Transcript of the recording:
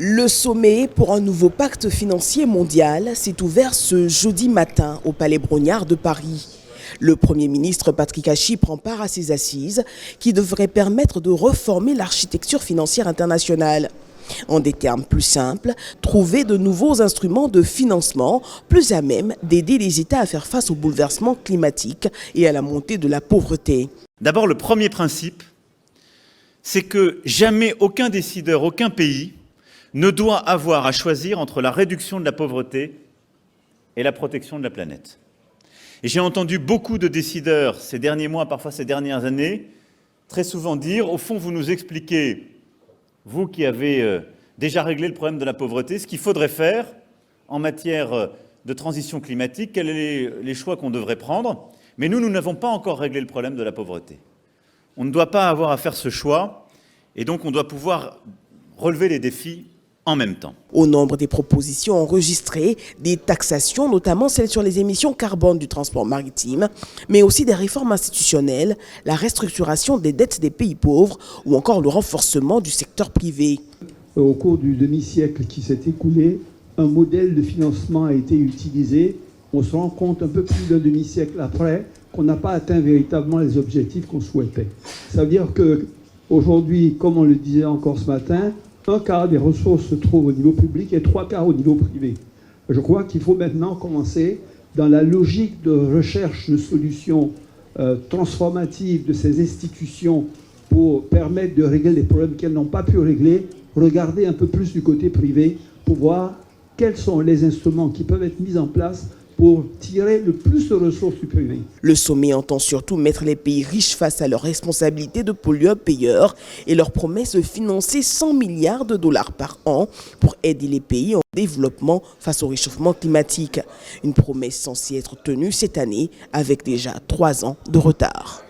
Le sommet pour un nouveau pacte financier mondial s'est ouvert ce jeudi matin au Palais Brongniart de Paris. Le Premier ministre Patrick Hachi prend part à ces assises qui devraient permettre de reformer l'architecture financière internationale. En des termes plus simples, trouver de nouveaux instruments de financement plus à même d'aider les États à faire face aux bouleversements climatiques et à la montée de la pauvreté. D'abord, le premier principe, c'est que jamais aucun décideur, aucun pays ne doit avoir à choisir entre la réduction de la pauvreté et la protection de la planète. Et j'ai entendu beaucoup de décideurs ces derniers mois, parfois ces dernières années, très souvent dire, au fond, vous nous expliquez, vous qui avez déjà réglé le problème de la pauvreté, ce qu'il faudrait faire en matière de transition climatique, quels sont les choix qu'on devrait prendre, mais nous n'avons pas encore réglé le problème de la pauvreté. On ne doit pas avoir à faire ce choix, et donc on doit pouvoir relever les défis en même temps. Au nombre des propositions enregistrées, des taxations, notamment celles sur les émissions carbone du transport maritime, mais aussi des réformes institutionnelles, la restructuration des dettes des pays pauvres ou encore le renforcement du secteur privé. Au cours du demi-siècle qui s'est écoulé, un modèle de financement a été utilisé. On se rend compte un peu plus d'un demi-siècle après qu'on n'a pas atteint véritablement les objectifs qu'on souhaitait. Ça veut dire qu'aujourd'hui, comme on le disait encore ce matin, un quart des ressources se trouvent au niveau public et 3 quarts au niveau privé. Je crois qu'il faut maintenant commencer dans la logique de recherche de solutions transformatives de ces institutions pour permettre de régler les problèmes qu'elles n'ont pas pu régler, regarder un peu plus du côté privé pour voir quels sont les instruments qui peuvent être mis en place pour tirer le plus de ressources du privé. Le sommet entend surtout mettre les pays riches face à leurs responsabilités de pollueurs-payeurs et leur promet de financer 100 milliards de dollars par an pour aider les pays en développement face au réchauffement climatique. Une promesse censée être tenue cette année avec déjà 3 ans de retard.